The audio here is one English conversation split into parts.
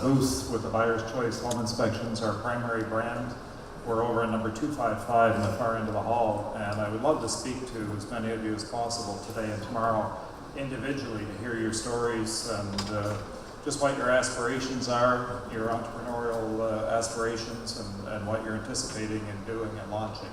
booth with the Buyer's Choice Home Inspections, our primary brand. We're over at number 255 in the far end of the hall, and I would love to speak to as many of you as possible today and tomorrow individually to hear your stories and just what your aspirations are, your entrepreneurial aspirations, and what you're anticipating and doing and launching.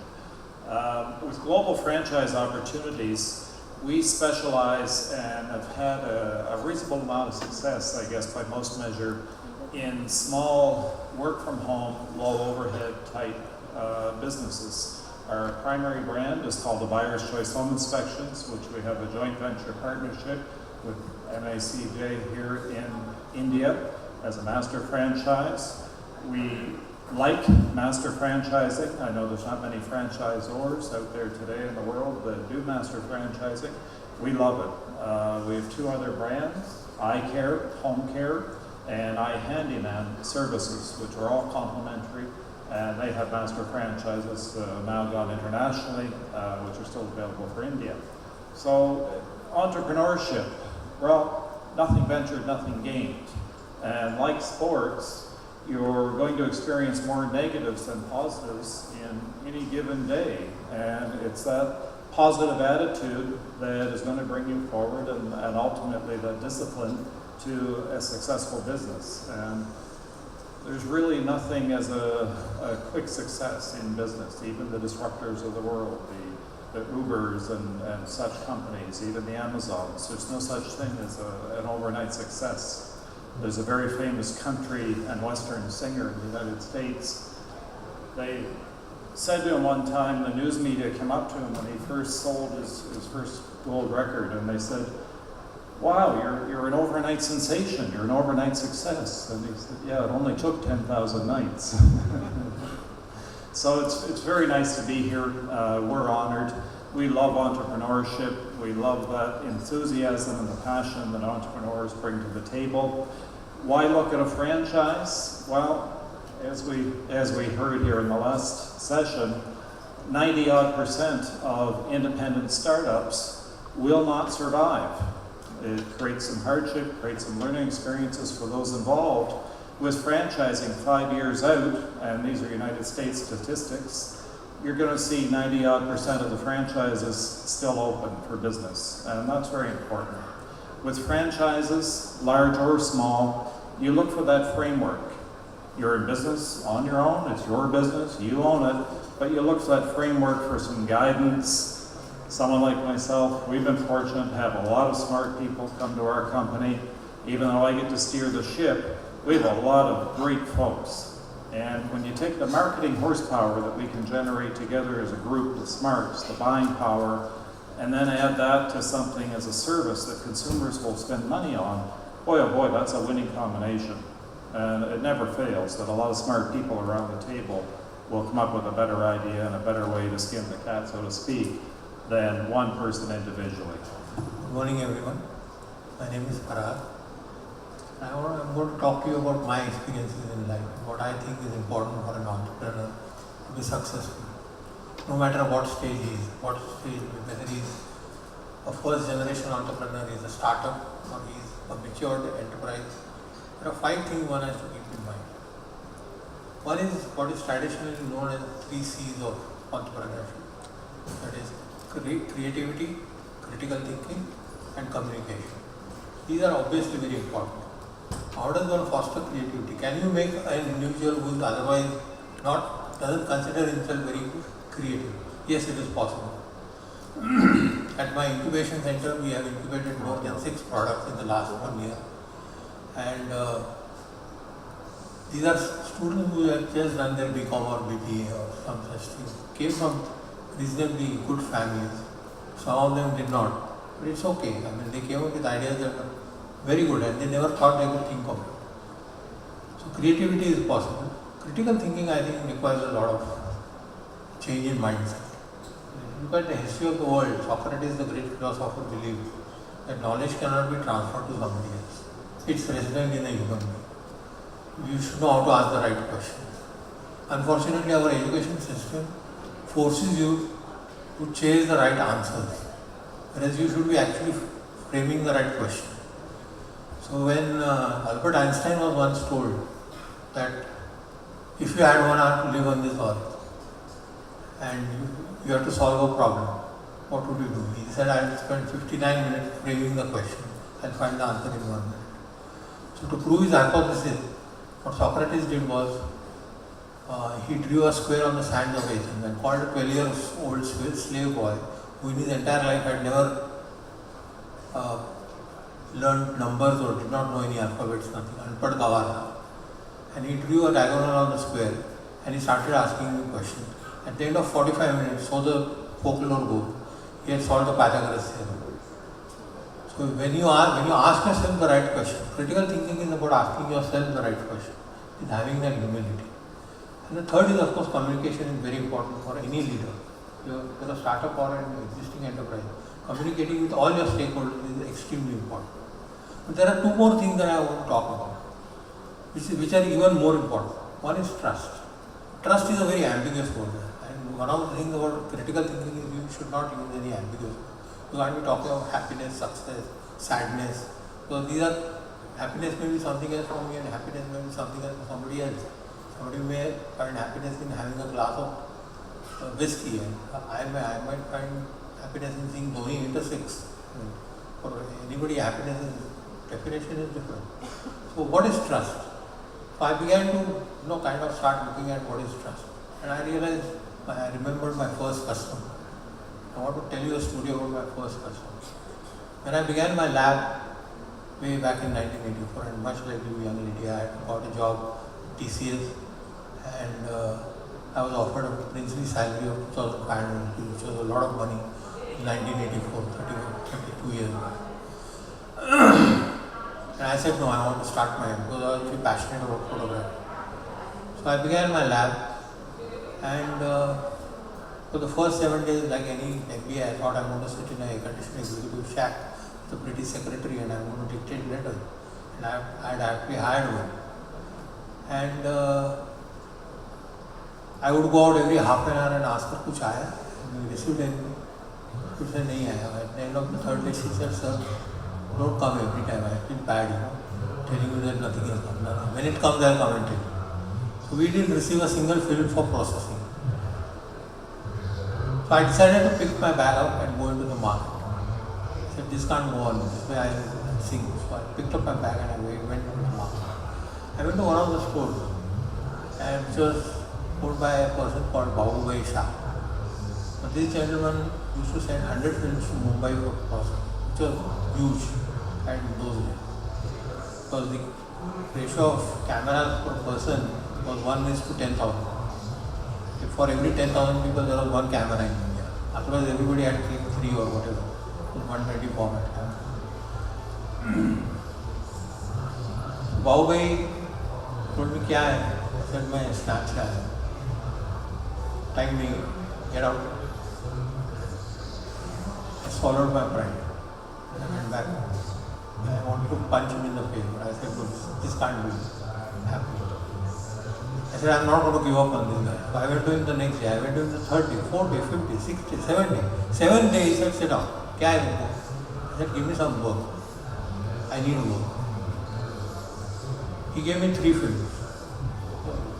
With global franchise opportunities, we specialize and have had a reasonable amount of success, I guess, by most measure, in small work from home, low overhead type businesses. Our primary brand is called the Buyer's Choice Home Inspections, which we have a joint venture partnership with MACJ here in India as a master franchise. We like master franchising. I know there's not many franchisors out there today in the world that do master franchising. We love it. We have two other brands, Eye Care, Home Care, and iHandyman Services, which are all complementary, and they have master franchises now gone internationally, which are still available for India. So entrepreneurship, well, nothing ventured, nothing gained. And like sports, you're going to experience more negatives than positives in any given day. And it's that positive attitude that is going to bring you forward and ultimately that discipline to a successful business. And there's really nothing as a quick success in business. Even the disruptors of the world, the Ubers and such companies, even the Amazons, there's no such thing as an overnight success. There's a very famous country and western singer in the United States. They said to him one time, the news media came up to him when he first sold his first gold record, and they said, "Wow, you're an overnight sensation, you're an overnight success." And he said, "Yeah, it only took 10,000 nights." So it's very nice to be here. We're honored. We love entrepreneurship. We love that enthusiasm and the passion that entrepreneurs bring to the table. Why look at a franchise? Well, as we heard here in the last session, 90-odd% of independent startups will not survive. It creates some hardship, creates some learning experiences for those involved. With franchising 5 years out, and these are United States statistics, you're going to see 90-odd% of the franchises still open for business, and that's very important. With franchises, large or small, you look for that framework. You're in business on your own, it's your business, you own it, but you look for that framework for some guidance. Someone like myself, we've been fortunate to have a lot of smart people come to our company. Even though I get to steer the ship, we have a lot of great folks. And when you take the marketing horsepower that we can generate together as a group, the smarts, the buying power, and then add that to something as a service that consumers will spend money on, boy oh boy, that's a winning combination. And it never fails that a lot of smart people around the table will come up with a better idea and a better way to skin the cat, so to speak, than one person individually. Good morning, everyone. My name is Parag. I'm going to talk to you about my experiences in life, what I think is important for an entrepreneur to be successful. No matter what stage he is, whether he is a first generation entrepreneur, he is a startup, or he is a matured enterprise, there are 5 things one has to keep in mind. One is what is traditionally known as 3 C's of entrepreneurship. That is creativity, critical thinking, and communication. These are obviously very important. How does one foster creativity? Can you make an individual who is otherwise doesn't consider himself very creative? Yes, it is possible. At my incubation center, we have incubated more than 6 products in the last 1 year. And these are students who have just done their BCom or BBA or some such thing, came from reasonably good families. Some of them did not, but it's okay. I mean, they came up with ideas that are very good and they never thought they could think of it. So creativity is possible. Critical thinking, I think, requires a lot of change in mindset. Look at the history of the world. Socrates, the great philosopher, believed that knowledge cannot be transferred to somebody else. It's resident in a human being. You should know how to ask the right questions. Unfortunately, our education system forces you to chase the right answers, whereas you should be actually framing the right question. So So when Albert Einstein was once told that if you had 1 hour to live on this earth and you have to solve a problem, what would you do? He said, I'll spend 59 minutes framing the question. I'll find the answer in 1 minute. So to prove his hypothesis, what Socrates did was, he drew a square on the sands of Athens and called a 12-year-old slave boy who in his entire life had never learned numbers or did not know any alphabets, nothing, unpad gawara. And he drew a diagonal on the square and he started asking me questions. At the end of 45 minutes, so the folklore goes, he had solved the Pythagoras theorem. So when you ask yourself the right question, critical thinking is about asking yourself the right question, is having that humility. And the third is, of course, communication is very important for any leader. You're a startup or an existing enterprise. Communicating with all your stakeholders is extremely important. But there are two more things that I want to talk about, which are even more important. One is trust. Trust is a very ambiguous word. And one of the things about critical thinking is you should not use any ambiguous word. You can't be talking about happiness, success, sadness. So happiness may be something else for me and happiness may be something else for somebody else. Somebody may find happiness in having a glass of whiskey, and I might find happiness in seeing Dhoni hit a six. For anybody, happiness definition is different. So what is trust? So I began to kind of start looking at what is trust. And I realized, I remembered my first customer. I want to tell you a story about my first customer. When I began my lab way back in 1984, and much like you young lady, I got a job at TCS, and I was offered a princely salary of 2,500 rupees, which was a lot of money in 1984, 32 years ago. And I said, no, I want to start my own because I was very passionate about photography. So I began my lab, and for the first 7 days, like any MBA, I thought I'm going to sit in an air-conditioned executive shack with a pretty secretary and I'm going to dictate letters. And I had actually hired one. And I would go out every half an hour and ask her, "Kuch aaya?" And we received anything. She said, "Nahi aaya." At the end of the third day, she said, "Sir, don't come every time. I feel bad, telling you that nothing has come. When it comes, I'll come and tell you." So we didn't receive a single film for processing. So I decided to pick my bag up and go into the market. I said, "This can't go on. This way I'll sing." So I picked up my bag and I went into the market. I went to one of the stores, and which was owned by a person called Parag Shah. But this gentleman used to send 100 films to Mumbai for processing, which was huge in those days. Because the ratio of cameras per person was 1:10,000. For every 10,000 people, there was one camera in India. Otherwise, everybody had 3 or whatever. 120 format camera. Bao Bhai told me, "Kya hai?" I said, "मैं snatch से आया हूँ. Time नहीं, get out." I swallowed my pride. I went back. I wanted to punch him in the face, but I said, "Look, this can't be happening." I said, "I'm not going to give up on this guy." So I went to him the next day. I went to him the third day, 4th day, 5th day, 6th day, 7th day. 7th day, he said, "Sit down." "Kya hai wo?" I said, "Give me some work. I need work." He gave me 3 films.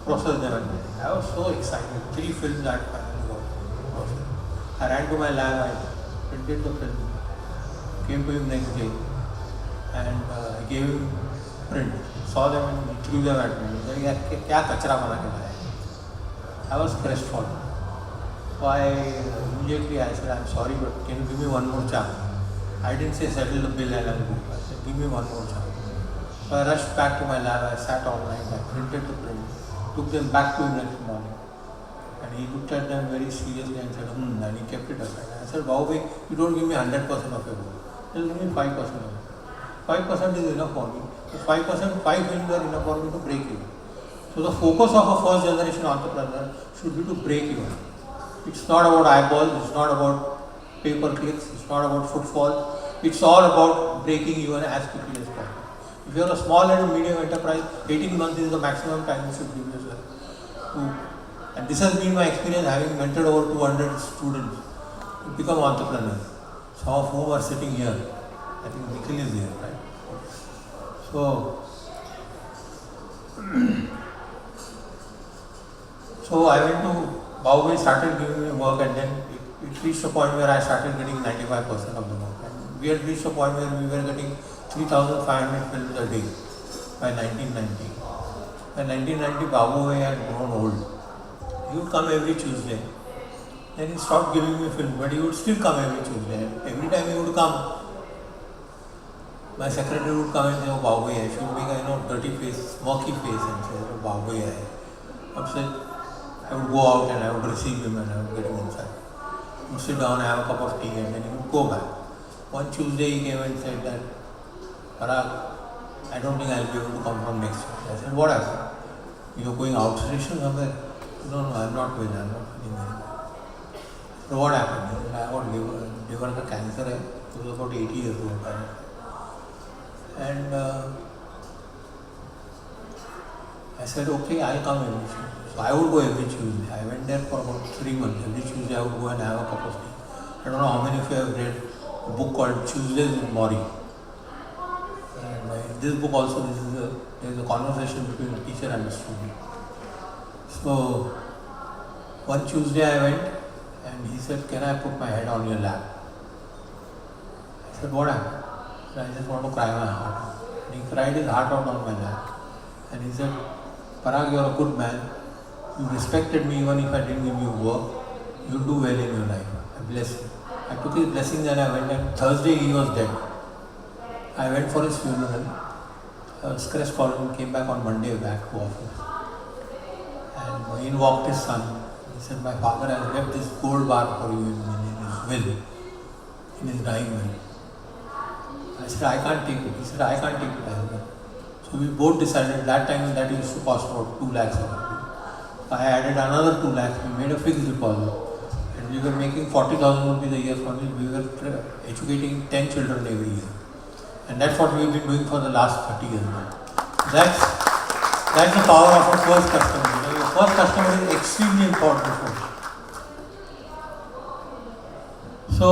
Process them and I was so excited. 3 films that finally got processed. I ran to my lab, I printed the film, came to him next day, and I gave him print. Saw them and he threw them at me. He said, "Yaar, kya kachra bana ke laya?" I was crestfallen. So immediately I said, "I'm sorry, but can you give me one more chance?" I didn't say settle the bill and I'll go. I said, "Give me one more chance." So I rushed back to my lab. I sat all night. I printed the print, took them back to him next morning. And he looked at them very seriously and said, and he kept it aside. I said, "Wow, you don't give me 100% of your work. Just give me 5% of it. 5% is enough for me. So 5%, 5 films are enough for me to break even." So the focus of a first generation entrepreneur should be to break even. It's not about eyeballs, it's not about pay-per-clicks, it's not about footfall. It's all about breaking even as quickly as possible. If you are a small and medium enterprise, 18 months is the maximum time you should give yourself. And this has been my experience having mentored over 200 students to become entrepreneurs, some of whom are sitting here. I think Nikhil is here, right? So I went to Baobab, started giving me work, and then it reached a point where I started getting 95% of the work. And we had reached a point where we were getting 3,500 films a day by 1990. By 1990, Babu had grown old. He would come every Tuesday. Then he stopped giving me film, but he would still come every Tuesday. And every time he would come, my secretary would come and say, "Oh, Babu, I should make a dirty face, smoky face," and say, "Oh, Babu, I." Upset, I would go out and I would receive him and I would get him inside. He would sit down, have a cup of tea, and then he would go back. One Tuesday he came and said that, "Parag, I don't think I'll be able to come from next week." I said, "What happened? You're going out station somewhere?" "No, I'm not well, I'm not feeling very well." So what happened? He said, "I got liver cancer." It was about 80 years old. And I said, "Okay, I'll come every Tuesday." So I would go every Tuesday. I went there for about 3 months. Every Tuesday I would go and have a cup of tea. I don't know how many of you have read a book called Tuesdays with Maury. And in this book also, there is a conversation between a teacher and a student. So one Tuesday I went and he said, "Can I put my head on your lap?" I said, "What happened?" He said, "I just want to cry my heart out." And he cried his heart out on my lap. And he said, "Parag, you're a good man. You respected me even if I didn't give you work. You do well in your life. I bless you." I took his blessings and I went, and Thursday he was dead. I went for his funeral. I was crestfallen, came back on Monday back to office. And in walked his son. He said, "My father has left this gold bar for you in his will, in his dying will." I said, "I can't take it." He said, "I can't take it either." So we both decided. That time that used to cost about 2 lakhs. I added another 2 lakhs. We made a fixed deposit. And we were making 40,000 rupees a year from it. We were educating 10 children every year. And that's what we've been doing for the last 30 years now. That's the power of a first customer. Your first customer is extremely important for you. So,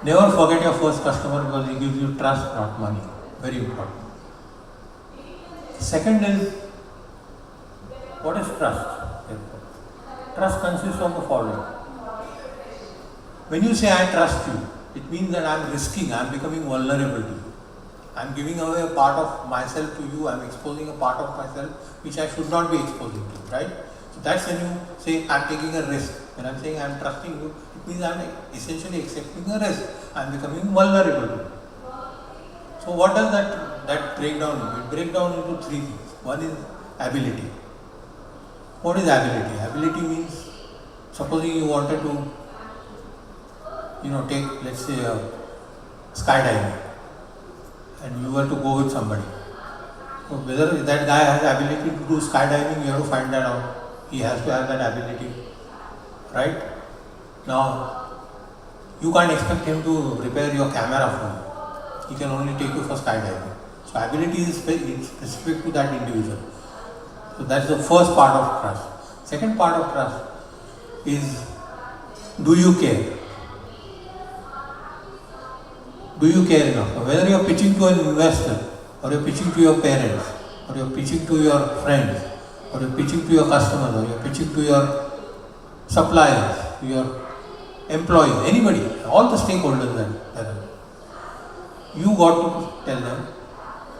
never forget your first customer because he gives you trust, not money. Very important. Second is, what is trust? Trust consists of the following. When you say, "I trust you," it means that I am risking, I am becoming vulnerable to you. I am giving away a part of myself to you, I am exposing a part of myself which I should not be exposing to, right? So that's when you say, "I am taking a risk." When I am saying I am trusting you, it means I am essentially accepting a risk. I am becoming vulnerable to you. So what does that break down into? It breaks down into 3 things. One is ability. What is ability? Ability means, supposing you wanted to, take, let's say, skydiving, and you were to go with somebody. So whether that guy has ability to do skydiving, you have to find that out. He has to have that ability, right? Now, you can't expect him to repair your camera for you. He can only take you for skydiving. So ability is specific to that individual. So that's the first part of trust. Second part of trust is, do you care? Do you care enough? Whether you are pitching to an investor, or you are pitching to your parents, or you are pitching to your friends, or you are pitching to your customers, or you are pitching to your suppliers, your employees, anybody, all the stakeholders that are. You got to tell them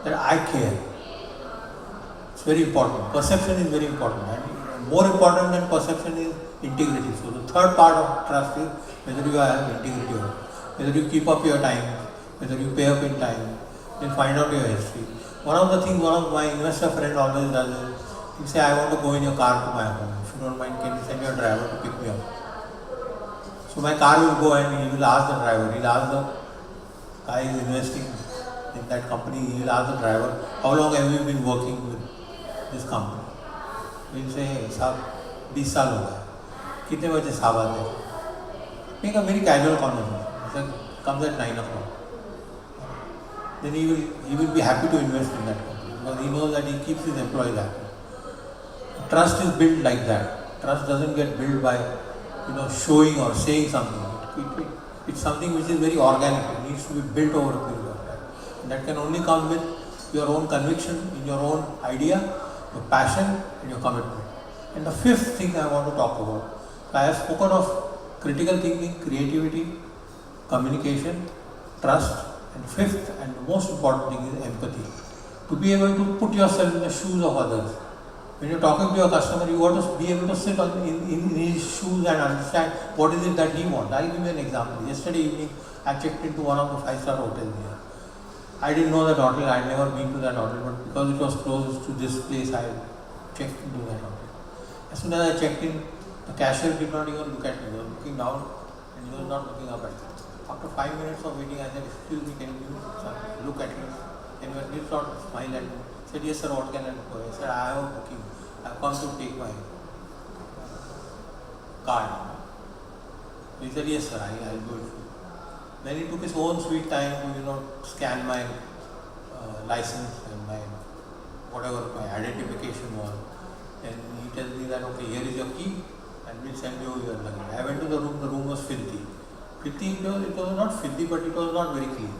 that I care. It's very important. Perception is very important. And more important than perception is integrity. So the third part of trust is whether you have integrity or not. Whether you keep up your time, whether you pay up in time, then find out your history. One of the things one of my investor friends always does is, he say, "I want to go in your car to my home. If you don't mind, can you send your driver to pick me up?" So my car will go and he will ask the driver, he'll ask the guy who is investing in that company, he will ask the driver, "How long have you been working with this company?" He will say, "Sir, 20 साल हो गए." "कितने बजे साहब आते हैं?" Make a very casual conversation. He said, "Comes at 9 o'clock." Then he will be happy to invest in that company because he knows that he keeps his employees happy. Trust is built like that. Trust doesn't get built by showing or saying something. It's something which is very organic. It needs to be built over a period of time. And that can only come with your own conviction in your own idea, your passion and your commitment. And the fifth thing I want to talk about, I have spoken of critical thinking, creativity, communication, trust, and fifth and the most important thing is empathy. To be able to put yourself in the shoes of others. When you're talking to your customer, you want to be able to sit in his shoes and understand what is it that he wants. I'll give you an example. Yesterday evening, I checked into one of the 5-star hotels here. I didn't know that hotel, I had never been to that hotel, but because it was close to this place, I checked into that hotel. As soon as I checked in, the cashier did not even look at me. He was looking down and he was not looking up at me. After 5 minutes of waiting, I said, excuse me, can you look at me? And he did not smile at me. He said, yes sir, what can I do for you? I said, I have a booking. I have come to take my card. He said, yes sir, I'll do it for you. Then he took his own sweet time to scan my license and my whatever my identification was. And he tells me that, okay, here is your key and we'll send you your luggage. I went to the room was filthy. It was not filthy, but it was not very clean.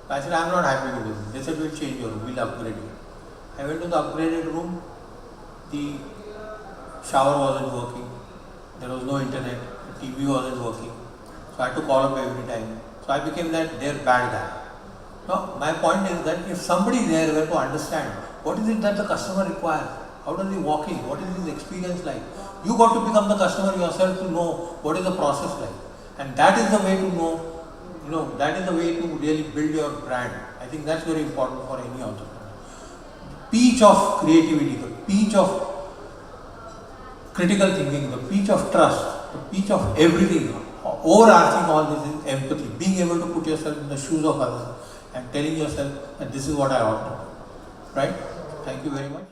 I said, I am not happy with this. They said, we'll change your room, we'll upgrade you. I went to the upgraded room, the shower wasn't working, there was no internet, the TV wasn't working. So I had to call up every time. So I became their bad guy. Now, my point is that if somebody there were to understand what is it that the customer requires, how does he walk in, what is his experience like, you got to become the customer yourself to know what is the process like. And that is the way to know, that is the way to really build your brand. I think that's very important for any entrepreneur. The peach of creativity, the peach of critical thinking, the peach of trust, the peach of everything, overarching all this is empathy, being able to put yourself in the shoes of others and telling yourself that this is what I ought to do. Right? Thank you very much.